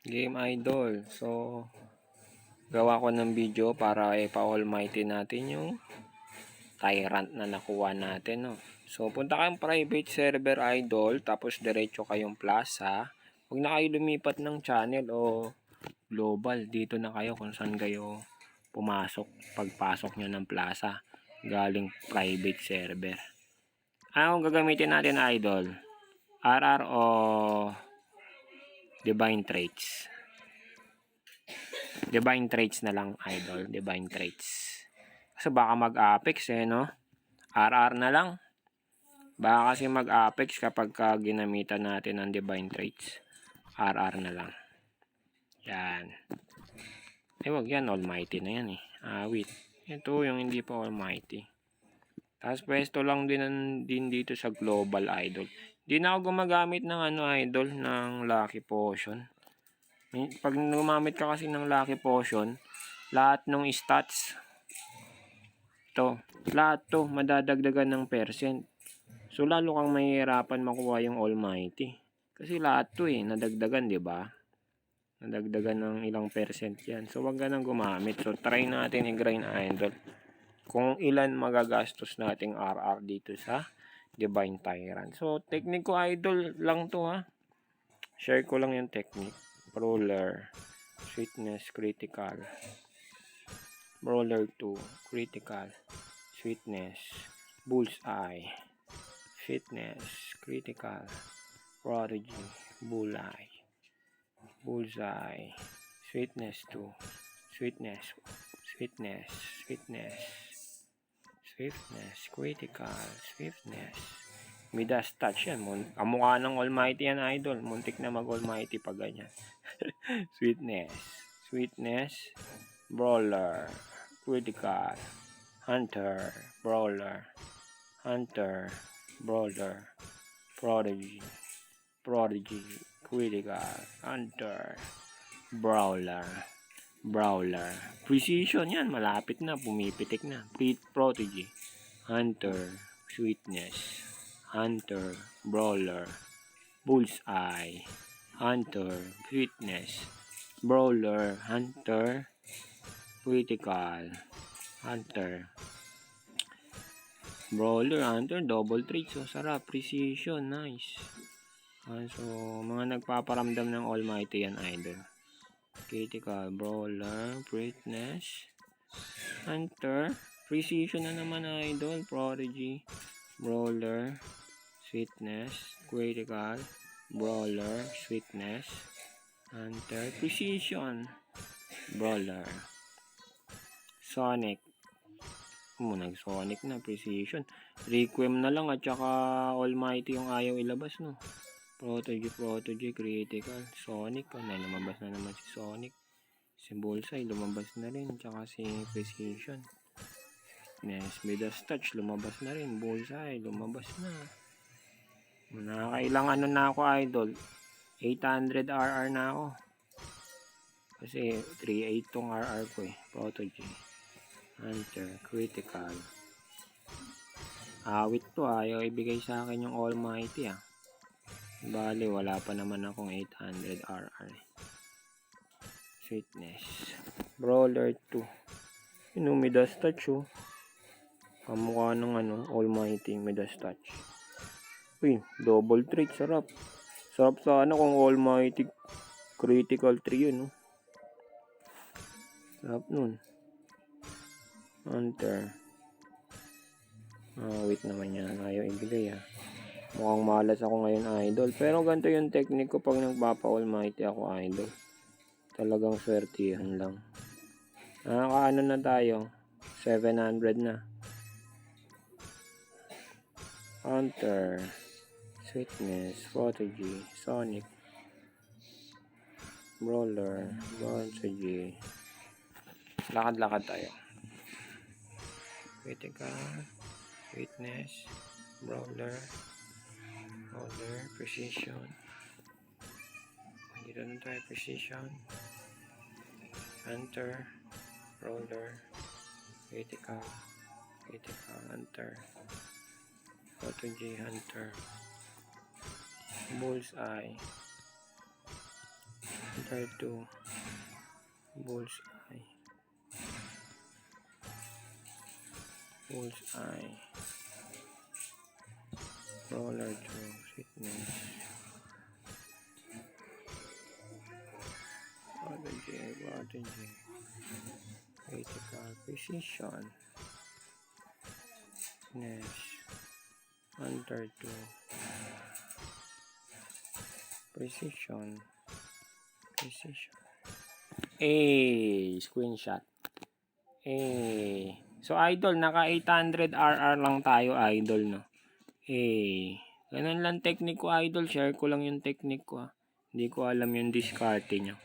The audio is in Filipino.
Game idol. So, gawa ko ng video para ipa-almighty natin yung tyrant na nakuha natin, no. So, punta kayong private server idol, tapos diretso kayong plaza. Huwag na kayo lumipat ng channel o global. Dito na kayo kung saan kayo pumasok pagpasok nyo ng plaza galing private server. Anong gagamitin natin idol? RR o Divine Traits? Divine Traits na lang idol, Divine Traits. Kasi baka mag-apex no? RR na lang. Baka kasi mag-apex kapag ginamitan natin ng Divine Traits. RR na lang. Yan. Wag yan, Almighty na yan wait. Ito yung hindi pa Almighty. Tapos pwesto lang din dito sa Global idol. Hindi na ako gumagamit ng idol, ng Lucky Potion. Pag gumamit ka kasi ng Lucky Potion, lahat ng stats lahat madadagdagan ng percent. So lalo kang mahihirapan makuha yung Almighty. Kasi lahat nadagdagan, 'di ba? Nadagdagan ng ilang percent 'yan. So wag ka nang gumamit. So try natin i-grind idol kung ilan magagastos nating RR dito sa Divine Tyrant. So technique ko idol lang 'to Share ko lang yung technique. Brawler, Sweetness, Critical. Brawler 2, Critical, Sweetness, Bullseye, Fitness, Critical, Prodigy, Bullseye, Sweetness 2, Sweetness, Critical, Swiftness. Midas Touch yan. Kamukha ng Almighty yan idol. Muntik na mag-Almighty pag ganyan. Sweetness, Brawler, Critical, Hunter, Brawler, Prodigy, Critical, Hunter, Brawler. Precision yan, malapit na, pumipitik na. Prodigy, Hunter, Sweetness, Hunter, Brawler, Bullseye, Hunter, Sweetness, Brawler, Hunter, Critical, Hunter, Brawler, Hunter, double traits. So, sarap. Precision. Nice. So, mga nagpaparamdam ng Almighty yan, idol. Critical, Brawler, Fitness, Hunter, Precision na naman, idol. Prodigy, Brawler, Sweetness, Critical, Brawler, Sweetness, Hunter, Precision, Brawler, Sonic. Nag-Sonic na, Precision. Requiem na lang at saka Almighty yung ayaw ilabas, no? Prodigy, Critical, Sonic. Lumabas na naman si Sonic. Si Bullseye, lumabas na rin. Tsaka si Precision. Midas Touch, lumabas na rin. Bullseye, lumabas na. Nakakailang na ako, idol. 800 RR na ako. Kasi 3.8 tong RR ko Prodigy, Hunter, Critical. Awit to ayaw ibigay sa akin yung Almighty Bali, wala pa naman akong 800 RR. Sweetness. Brawler 2. Midas Touch kamukha ng Almighty, Midas Touch. Uy, double trait, sarap. Sarap sana kung Almighty Critical 3 yun, Sarap nun. Hunter. Wait naman yan. Ayaw ibigay Mukhang malas ako ngayon, idol. Pero ganito yung technique ko pag nagpapa-Almighty ako, idol. Talagang swertihan lang. Nakakaano na tayo? 700 na. Hunter, Sweetness, Prodigy, Sonic, Brawler, Prodigy. Lakad-lakad tayo. Critical, Sweetness, Brawler, Precision. Dito na tayo, Precision, Hunter, Brawler, Critical, Hunter, Prodigy, Hunter, Bullseye, Under 2. Bullseye. Bullseye. Roller through. Fitness. Strategy. Critical precision. Fitness. Under 2. Precision. Screenshot. So idol, naka 800 RR lang tayo idol, no. Ganun lang technique ko idol, share ko lang yung technique ko. Hindi ko alam yung discarte nyo.